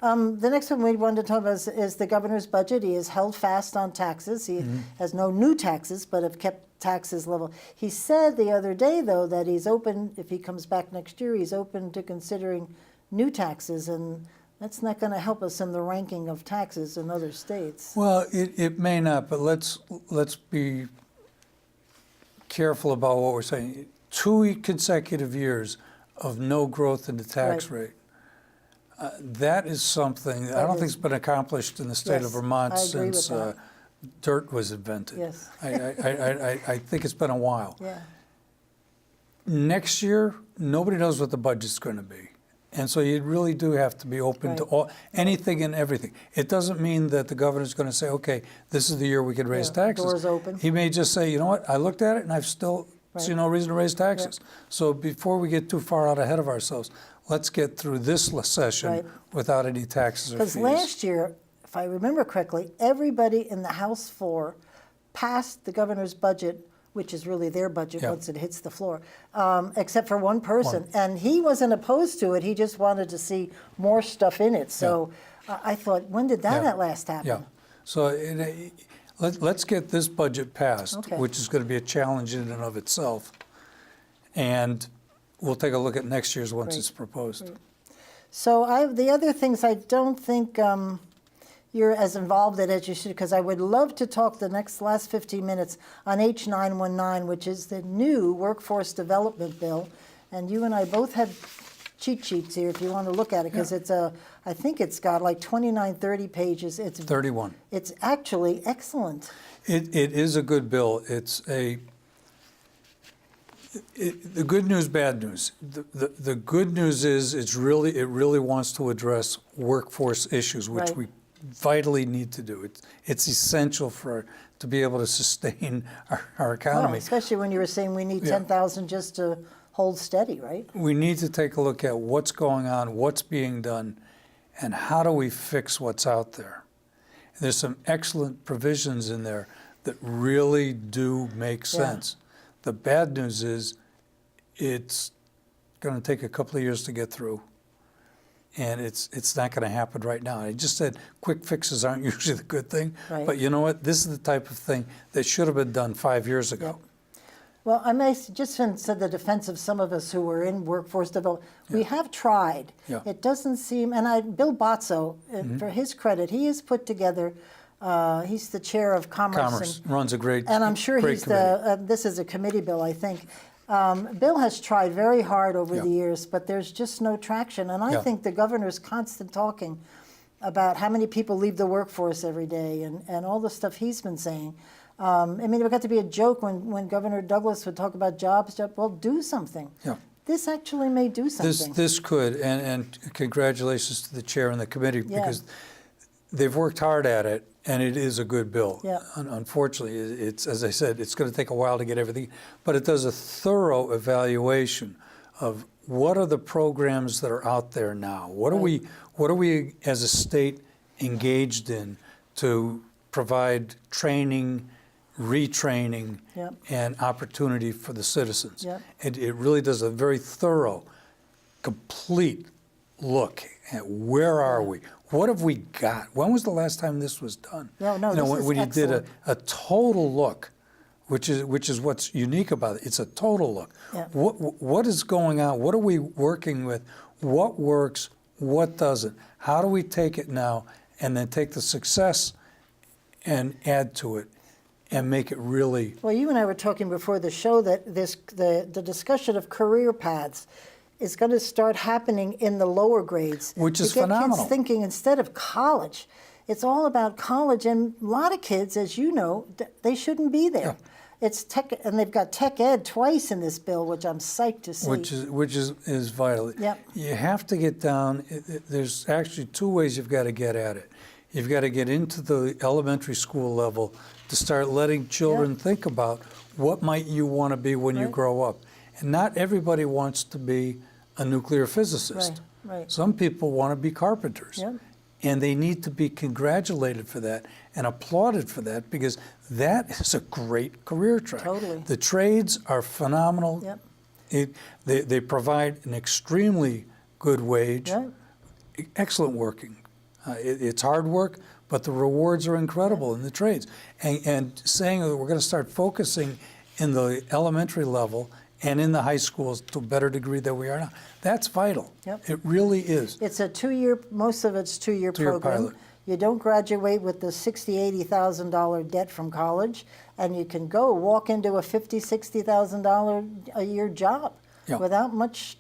The next one we wanted to talk about is the governor's budget. He has held fast on taxes. He has no new taxes, but have kept taxes level. He said the other day, though, that he's open, if he comes back next year, he's open to considering new taxes, and that's not going to help us in the ranking of taxes in other states. Well, it may not, but let's be careful about what we're saying. 2 consecutive years of no growth in the tax rate. That is something I don't think has been accomplished in the state of Vermont since dirt was invented. Yes. I think it's been a while. Yeah. Next year, nobody knows what the budget's going to be. And so you really do have to be open to anything and everything. It doesn't mean that the governor's going to say, okay, this is the year we could raise taxes. Doors open. He may just say, you know what, I looked at it and I've still see no reason to raise taxes. So before we get too far out ahead of ourselves, let's get through this session without any taxes or fees. Because last year, if I remember correctly, everybody in the House floor passed the governor's budget, which is really their budget once it hits the floor, except for one person. And he wasn't opposed to it. He just wanted to see more stuff in it. So I thought, when did that at last happen? Yeah. So let's get this budget passed, which is going to be a challenge in and of itself. And we'll take a look at next year's once it's proposed. So the other things I don't think you're as involved in as you should, because I would love to talk the last 15 minutes on H919, which is the new workforce development bill. And you and I both have cheat sheets here if you want to look at it, because it's I think it's got like 29, 30 pages. It's 31. It's actually excellent. It is a good bill. It's the good news, bad news. The good news is it really wants to address workforce issues, which we vitally need to do. It's essential to be able to sustain our economy. Well, especially when you were saying we need 10,000 just to hold steady, right? We need to take a look at what's going on, what's being done, and how do we fix what's out there. And there's some excellent provisions in there that really do make sense. The bad news is it's going to take a couple of years to get through. And it's not going to happen right now. I just said quick fixes aren't usually the good thing. But you know what? This is the type of thing that should have been done 5 years ago. Well, I may just said the defense of some of us who were in workforce development. We have tried. It doesn't seem, and Bill Bozzo, for his credit, he has put together, he's the chair of Commerce. And runs a great And I'm sure he's this is a committee bill, I think. Bill has tried very hard over the years, but there's just no traction. And I think the governor's constant talking about how many people leave the workforce every day and all the stuff he's been saying. I mean, it got to be a joke when Governor Douglas would talk about jobs. Well, do something. This actually may do something. This could, and congratulations to the chair and the committee, because they've worked hard at it, and it is a good bill. Unfortunately, it's, as I said, it's going to take a while to get everything, but it does a thorough evaluation of what are the programs that are out there now. What are we as a state engaged in to provide training, retraining, and opportunity for the citizens. And it really does a very thorough, complete look at where are we? What have we got? When was the last time this was done? When you did a total look, which is what's unique about it. It's a total look. What is going on? What are we working with? What works? What doesn't? How do we take it now and then take the success and add to it and make it really... Well, you and I were talking before the show that the discussion of career paths is going to start happening in the lower grades. Which is phenomenal. Kids thinking instead of college, it's all about college. And a lot of kids, as you know, they shouldn't be there. It's tech, and they've got tech ed twice in this bill, which I'm psyched to see. Which is vital. You have to get down. There's actually two ways you've got to get at it. You've got to get into the elementary school level to start letting children think about what might you want to be when you grow up. And not everybody wants to be a nuclear physicist. Some people want to be carpenters. And they need to be congratulated for that and applauded for that, because that is a great career track. The trades are phenomenal. They provide an extremely good wage, excellent working. It's hard work, but the rewards are incredible in the trades. And saying that we're going to start focusing in the elementary level and in the high schools to a better degree than we are now. That's vital. Yep. It really is. It's a 2-year, most of it's 2-year program. Pilot. You don't graduate with the $60,000, $80,000 debt from college, and you can go walk into a $50,000, $60,000 a year job without much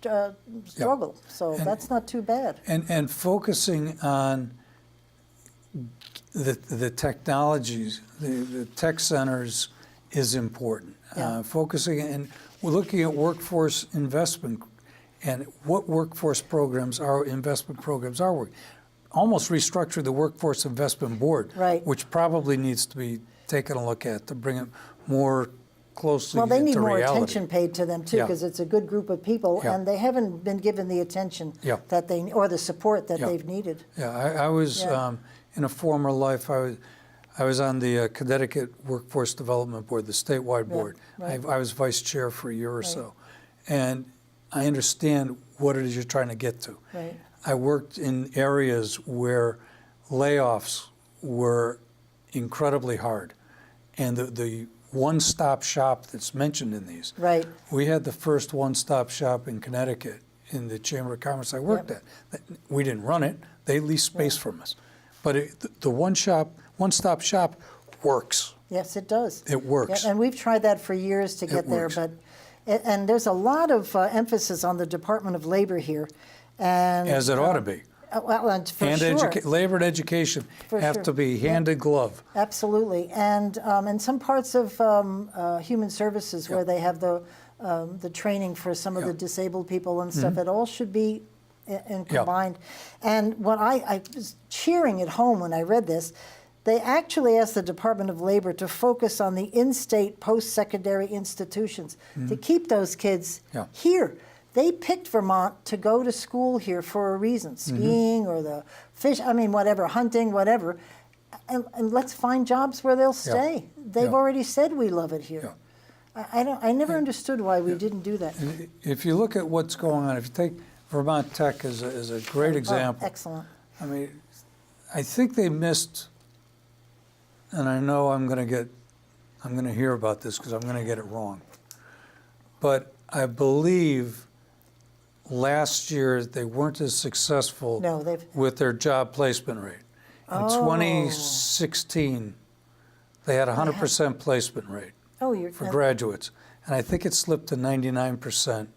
struggle. So that's not too bad. And focusing on the technologies, the tech centers is important. Focusing and we're looking at workforce investment and what workforce programs are, investment programs are working. Almost restructure the Workforce Investment Board, which probably needs to be taken a look at to bring it more closely into reality. Well, they need more attention paid to them too, because it's a good group of people, and they haven't been given the attention that they, or the support that they've needed. I was in a former life. I was on the Connecticut Workforce Development Board, the statewide board. I was vice chair for a year or so, and I understand what it is you're trying to get to. I worked in areas where layoffs were incredibly hard, and the one-stop shop that's mentioned in these. We had the first one-stop shop in Connecticut in the Chamber of Commerce I worked at. We didn't run it; they leased space from us. But the one-stop shop works. Yes, it does. It works. And we've tried that for years to get there, but and there's a lot of emphasis on the Department of Labor here. And, as it ought to be. Well, and for sure. Labor and education have to be hand in glove. Absolutely. And in some parts of human services where they have the training for some of the disabled people and stuff, it all should be combined. And what I was cheering at home when I read this, they actually asked the Department of Labor to focus on the in-state post-secondary institutions, to keep those kids here. They picked Vermont to go to school here for a reason, skiing or the fish, I mean, whatever, hunting, whatever. And let's find jobs where they'll stay. They've already said we love it here. I never understood why we didn't do that. If you look at what's going on, if you take Vermont Tech as a great example. Excellent. I mean, I think they missed, and I know I'm going to hear about this because I'm going to get it wrong. But I believe last year they weren't as successful with their job placement rate. In 2016, they had a 100% placement rate for graduates. And I think it slipped to 99%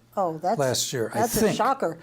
last year. That's a shocker.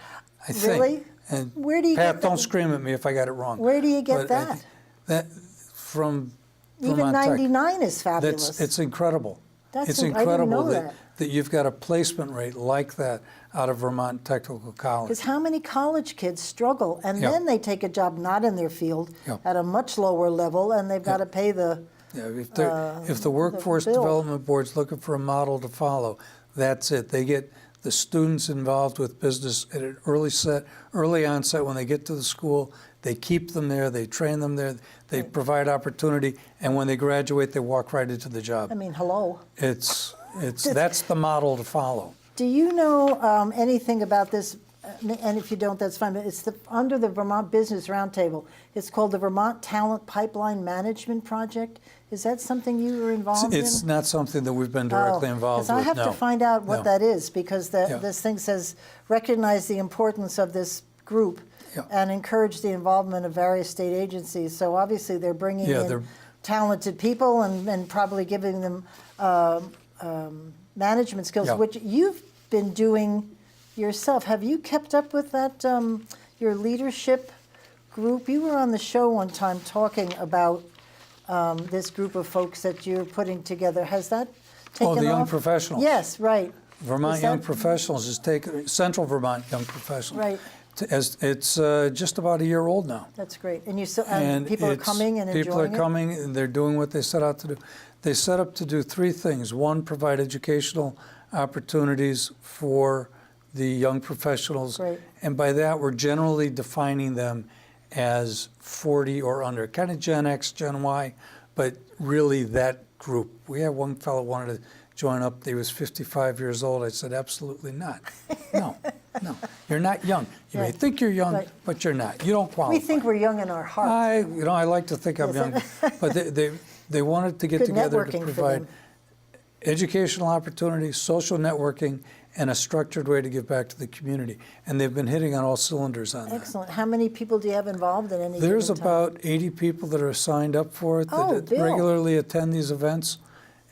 I think. Really? And where do you Pat, get that? don't scream at me if I got it wrong. Where do you get that? That from even Vermont 99 is fabulous. It's incredible. It's I incredible didn't know that you've got a placement rate like that out of Vermont Technical College. Because how many college kids struggle, and then they take a job not in their field at a much lower level, and they've got to pay the if the Workforce Development Board's looking for a model to follow, that's it. They get the students involved with business at an early onset when they get to the school. They keep them there. They train them there. They provide opportunity, and when they graduate, they walk right into the job. I mean, hello. It's that's the model to follow. Do you know anything about this? And if you don't, that's fine. But it's under the Vermont Business Roundtable. It's called the Vermont Talent Pipeline Management Project. Is that something you were involved in? It's not something that we've been directly involved with. Because I have to find out what that is, because this thing says recognize the importance of this group and encourage the involvement of various state agencies. So obviously they're bringing in talented people and probably giving them management skills, which you've been doing yourself. Have you kept up with that, your leadership group? You were on the show one time talking about this group of folks that you're putting together. Has that taken off? Oh, the Young Professionals. Yes, right. Vermont Young Professionals is taken, Central Vermont Young Professionals. Right. It's just about a year old now. That's great. And you still, and people are coming and enjoying it? People are coming and they're doing what they set out to do. They set up to do three things. One, provide educational opportunities for the young professionals. Great. And by that, we're generally defining them as 40 or under, kind of Gen X, Gen Y, but really that group. We had one fellow wanted to join up. He was 55 years old. I said, absolutely not. No. You're not young. You may think you're young, but you're not. You don't qualify. We think we're young in our hearts. I like to think I'm young. But they wanted to get together to provide educational opportunities, social networking, and a structured way to give back to the community. And they've been hitting on all cylinders on that. Excellent. How many people do you have involved in any There's given time? about 80 people that are signed up for it that Bill. regularly attend these events.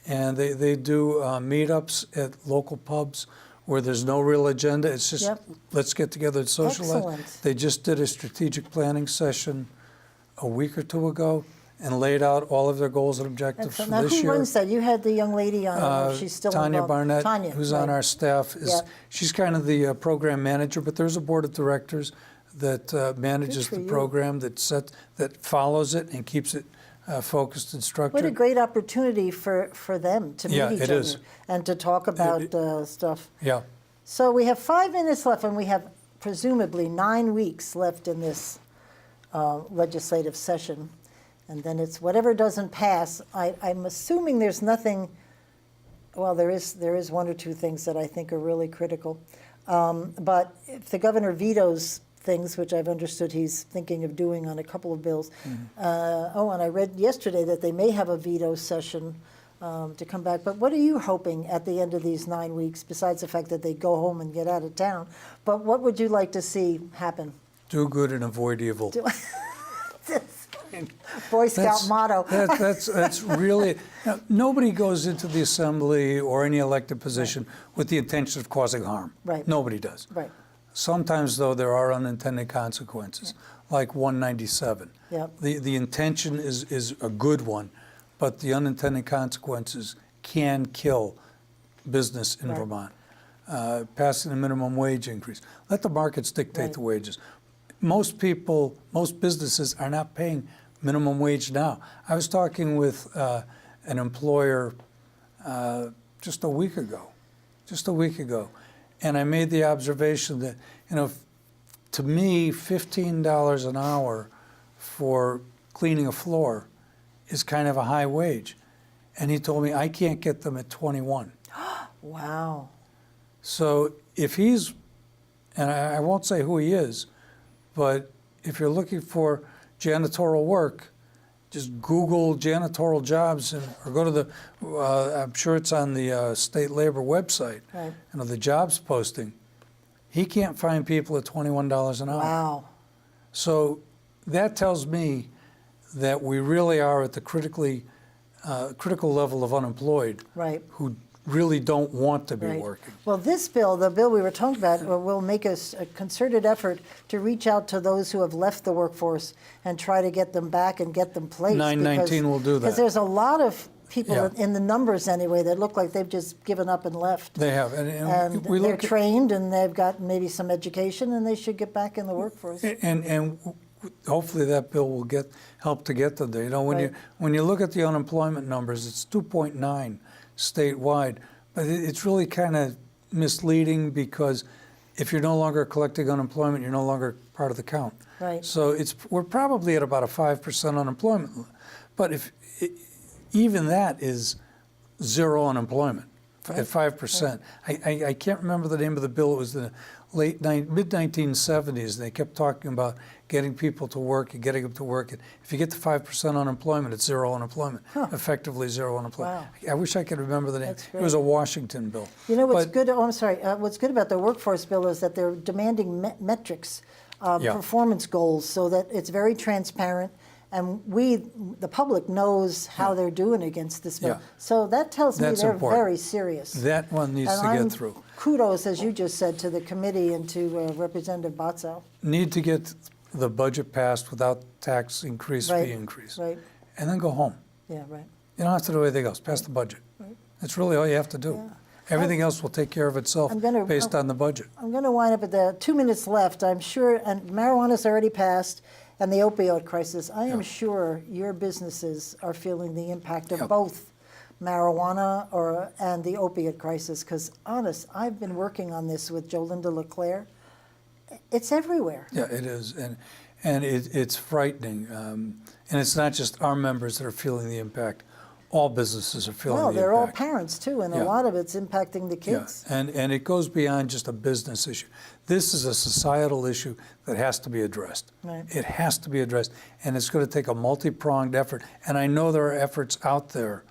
And they do meetups at local pubs where there's no real agenda. It's just, let's get together and socialize. Excellent. They just did a strategic planning session a week or two ago and laid out all of their goals and objectives for Now, this who year. runs that? You had the young lady on. I don't know if she's still Tanya involved. Barnett, Tanya, who's right. on our staff, she's kind of the program manager, but there's a board of directors that manages the program, that follows it and keeps it focused and structured. What a great opportunity for them to meet each other and to talk about stuff. Yeah. So we have 5 minutes left, and we have presumably 9 weeks left in this legislative session. And then it's whatever doesn't pass. I'm assuming there's nothing, well, there is 1 or 2 things that I think are really critical. But if the governor vetoes things, which I've understood he's thinking of doing on a couple of bills. And I read yesterday that they may have a veto session to come back. But what are you hoping at the end of these 9 weeks, besides the fact that they go home and get out of town? But what would you like to see happen? Do good and avoid evil. Boy Scout motto. That's really, nobody goes into the assembly or any elected position with the intention of causing harm. Right. Nobody does. Right. Sometimes, though, there are unintended consequences, like 197. Yep. The intention is a good one, but the unintended consequences can kill business in Vermont. Passing a minimum wage increase. Let the markets dictate the wages. Most businesses are not paying minimum wage now. I was talking with an employer just a week ago, and I made the observation that, to me, $15 an hour for cleaning a floor is kind of a high wage. And he told me, I can't get them at 21. Wow. So if he's, and I won't say who he is, but if you're looking for janitorial work, just Google janitorial jobs or go to the, I'm sure it's on the state labor website, the jobs posting. He can't find people at $21 an hour. Wow. So that tells me that we really are at the critical level of unemployed who really don't want to be working. Well, this bill, the bill we were talking about, will make us a concerted effort to reach out to those who have left the workforce and try to get them back and get them placed. 919 will do that. Because there's a lot of people in the numbers anyway that look like they've just given up and left. They have. And they're trained and they've got maybe some education and they should get back in the workforce. And hopefully that bill will help to get them there. When you look at the unemployment numbers, it's 2.9 statewide, but it's really kind of misleading because if you're no longer collecting unemployment, you're no longer part of the count. Right. So we're probably at about a 5% unemployment, but even that is zero unemployment at 5%. I can't remember the name of the bill. It was the mid-1970s, and they kept talking about getting people to work and getting them to work. And if you get to 5% unemployment, it's zero unemployment, effectively zero unemployment. Wow. I wish I could remember the name. It was a Washington bill. You know what's good? Oh, I'm sorry. What's good about the workforce bill is that they're demanding metrics, performance goals, so that it's very transparent. And the public knows how they're doing against this bill. So that tells me they're very serious. That one needs to get through. Kudos, as you just said, to the committee and to Representative Botsow. Need to get the budget passed without tax increase, fee increase. Right. And then go home. Yeah, right. You don't have to do anything else. Pass the budget. Right. That's really all you have to do. Yeah. Everything else will take care of itself based on the budget. I'm going to wind up at the 2 minutes left. I'm sure, and marijuana's already passed, and the opioid crisis. I am sure your businesses are feeling the impact of both marijuana and the opiate crisis, because honest, I've been working on this with Jolinda LeClaire. It's everywhere. Yeah, it is, and it's frightening. And it's not just our members that are feeling the impact. All businesses are feeling the impact. They're all parents too, and a lot of it's impacting the kids. Yeah. And it goes beyond just a business issue. This is a societal issue that has to be addressed. Right. It has to be addressed, and it's going to take a multi-pronged effort. And I know there are efforts out there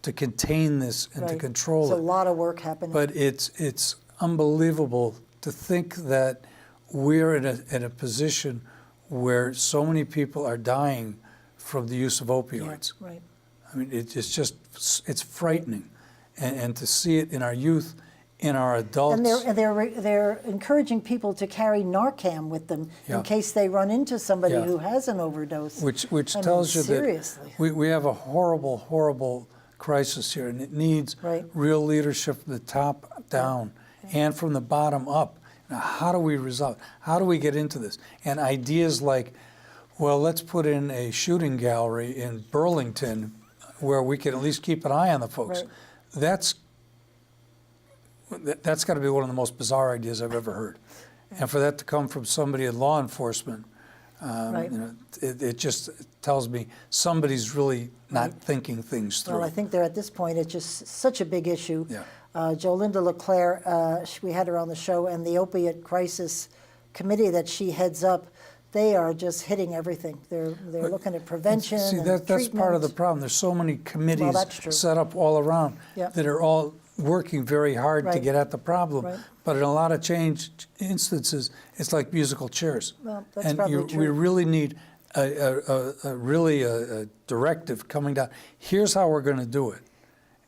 to contain this and to control There's it. a lot of work happening. But it's unbelievable to think that we're in a position where so many people are dying from the use of opioids. Yeah, right. I mean, it's frightening, and to see it in our youth, in our adults. And they're encouraging people to carry Narcan with them in case they run into somebody who has an overdose. Which tells you seriously. that we have a horrible, horrible crisis here, and it needs real leadership from the top down and from the bottom up. Now, how do we resolve it? How do we get into this? And ideas like, well, let's put in a shooting gallery in Burlington where we can at least keep an eye on the folks. That's got to be one of the most bizarre ideas I've ever heard. And for that to come from somebody in law enforcement, you know, it just tells me somebody's really not thinking things through. Well, I think they're at this point, it's just such a big issue. Jolinda LeClaire, we had her on the show, and the opiate crisis committee that she heads up, they are just hitting everything. They're looking at prevention and that's part of the problem. There's so many committees set up all around that are all working very hard to get at the problem. But in a lot of instances, it's like musical chairs. Well, that's and probably true. We really need a directive coming down. Here's how we're going to do it.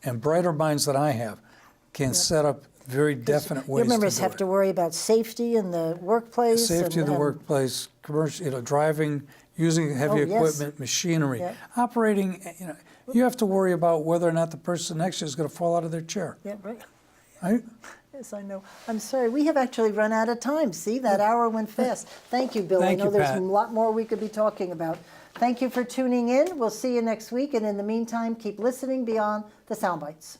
And brighter minds than I have can set up very definite ways to do it. Your members have to worry about safety in the workplace. Safety in the workplace, commercial, driving, using heavy equipment, machinery, operating. You have to worry about whether or not the person next to you is going to fall out of their chair. Yeah, right. Right? Yes, I know. I'm sorry. We have actually run out of time. See, that hour went fast. Thank you, Bill. Thank I know you, there's Pat. a lot more we could be talking about. Thank you for tuning in. We'll see you next week. And in the meantime, keep listening beyond the sound bites.